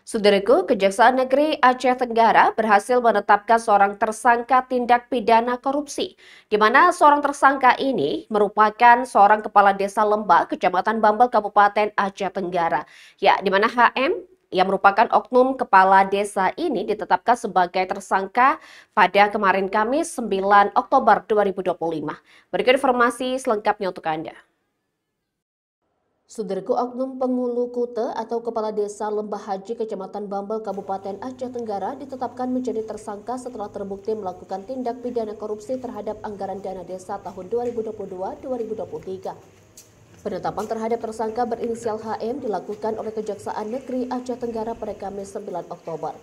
Saudaraku, Kejaksaan Negeri Aceh Tenggara berhasil menetapkan seorang tersangka tindak pidana korupsi, di mana seorang tersangka ini merupakan seorang kepala desa Lembah, Kecamatan Bambel, Kabupaten Aceh Tenggara. Ya, di mana HM yang merupakan oknum kepala desa ini ditetapkan sebagai tersangka pada kemarin Kamis 9 Oktober 2025. Berikut informasi selengkapnya untuk Anda. Saudaraku, oknum Pengulu Kute atau Kepala Desa Lembah Haji Kecamatan Bambel Kabupaten Aceh Tenggara ditetapkan menjadi tersangka setelah terbukti melakukan tindak pidana korupsi terhadap anggaran dana desa tahun 2022-2023. Penetapan terhadap tersangka berinisial HM dilakukan oleh Kejaksaan Negeri Aceh Tenggara pada Kamis 9 Oktober.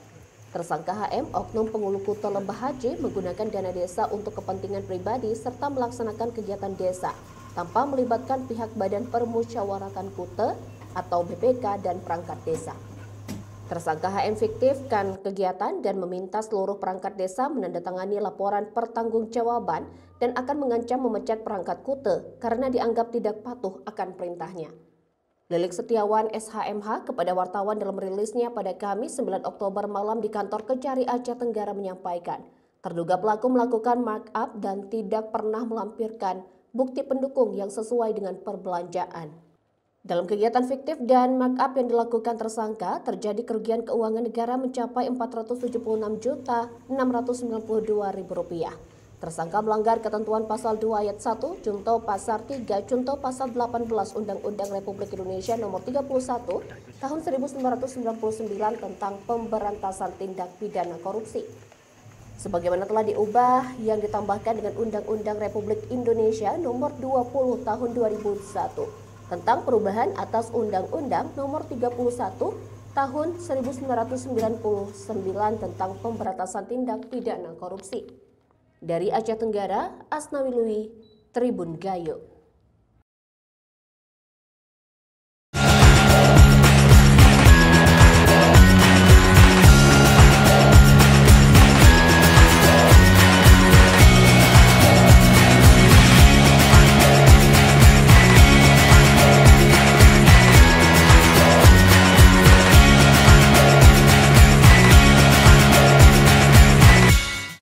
Tersangka HM, oknum Pengulu Kute Lembah Haji, menggunakan dana desa untuk kepentingan pribadi serta melaksanakan kegiatan desa tanpa melibatkan pihak Badan Permusyawaratan Kute atau BPK dan perangkat desa. Tersangka HM fiktifkan kegiatan dan meminta seluruh perangkat desa menandatangani laporan pertanggungjawaban dan akan mengancam memecat perangkat Kute karena dianggap tidak patuh akan perintahnya. Lilik Setiawan SHMH kepada wartawan dalam rilisnya pada Kamis 9 Oktober malam di kantor Kejari Aceh Tenggara menyampaikan, terduga pelaku melakukan markup dan tidak pernah melampirkan bukti pendukung yang sesuai dengan perbelanjaan. Dalam kegiatan fiktif dan markup yang dilakukan tersangka, terjadi kerugian keuangan negara mencapai Rp476.692.000. Tersangka melanggar ketentuan pasal 2 ayat 1, junto pasal 3, junto pasal 18 Undang-Undang Republik Indonesia nomor 31 tahun 1999 tentang pemberantasan tindak pidana korupsi. Sebagaimana telah diubah yang ditambahkan dengan Undang-Undang Republik Indonesia nomor 20 tahun 2001 tentang perubahan atas Undang-Undang nomor 31 tahun 1999 tentang pemberantasan tindak pidana korupsi. Dari Aceh Tenggara, Asnawi Lui, Tribun Gayo.